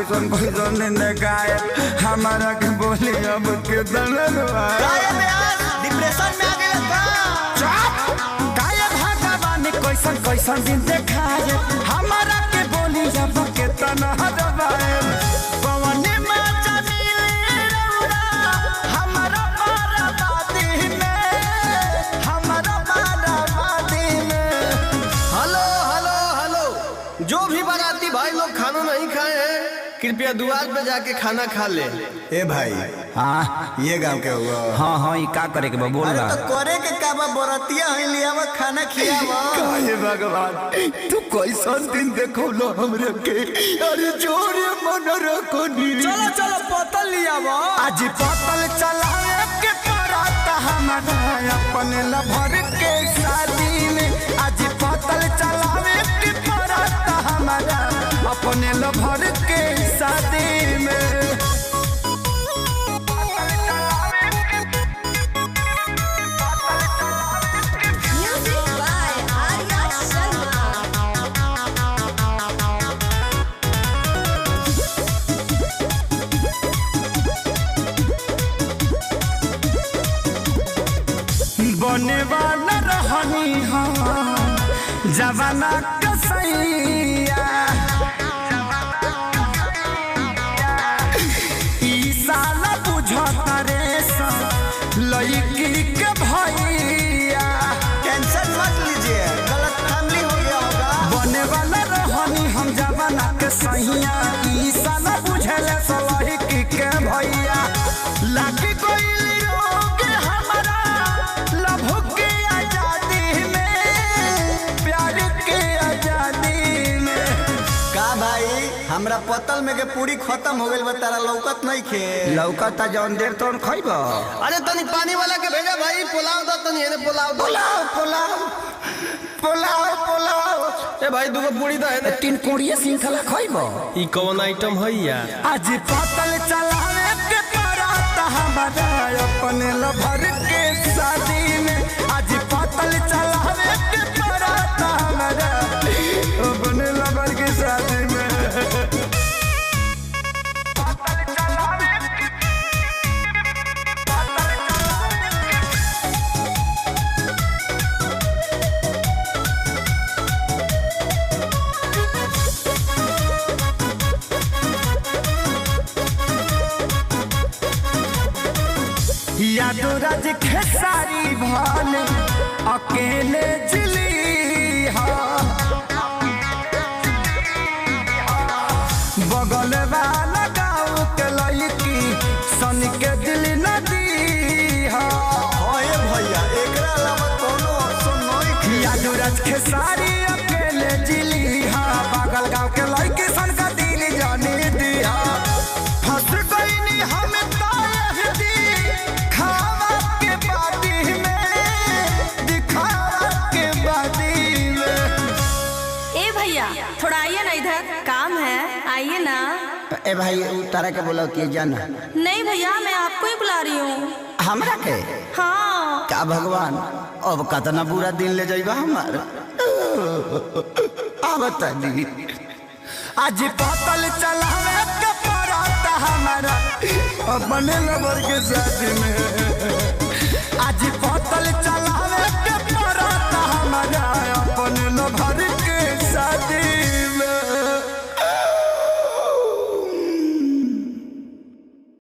कैसन कैसन ने गाय हमारा के बोली अब के डिप्रेशन में आ गए गाय भगवान कैसन कैसन दिन देखाए हमारा के बोली अब के तना दबाए पवन में जमीले रौरा हमारा बाराबादी में हमारा बाराबादी में। हेलो हेलो हेलो, जो भी बाराती भाई लोग खाना नहीं खाए हैं कृपया द्वार पे जाके खाना खा ले। ए भाई हाँ ये गांव के हुआ। हाँ हाँ ये का करे के बा बोल रहा तो करे के का बा बरतिया है लियावा खाना खियावा। काहे भगवान तू कैसन दिन देखो लो हमरे के अरे जोरे मन रखो नी। चलो चलो पतल लियावा। आज पतल चलाए के पराता हमारा अपने लभर के शादी में। आज पतल चलाए के पराता हमारा अपने लभर के शादी में। बने वाला रहनी हम जवाना कसैया ई साला बुझता रे लड़की के भैया। टेंशन मत लीजिए, गलत फैमिली हो गया होगा। बने वाला रहनी हम जवाना कसैया ई साला बुझले लड़की के भैया। लागी कोई हमरा पतल में के पूरी खत्म हो गइल बा, तारा लौकत नहीं खे। लौकता जौन देर तोन खइब। अरे तनी पानी वाला के भेजा भाई, पुलाव दो तनी एने पुलाव दो। पुलाव पुलाव पुलाव पुलाव ए भाई दुगो पूरी दो एने। 3 कोड़िए सिंखला खइब। ई कौन आइटम है यार? आज पतल चलावे के पराता हमारा अपने लभर के शादी में। आज पतल चलावे के पराता हमारा अपने लभर के शादी में। यादो राज खेसारी भाले अकेले जिली हा बगल वाला गाँव के लड़की सन के दिल नदी हा। भैया एकरा अलावा कोनो ऑप्शन नहीं। यादो राज खेसारी अकेले जिली हा बगल गाँव के लड़की सन का दिल जाने दिया। फंस गई हम थोड़ा आइए ना इधर, काम है, आइए ना। ए भाई तारा के बोला कि जाना। नहीं भैया मैं आपको ही बुला रही हूँ। हमरा के? हाँ। क्या भगवान अब कितना बुरा दिन ले जाइबा हमार। बता दी आज पतल चलावे के पराता हमारा अपने लवर के साथ में।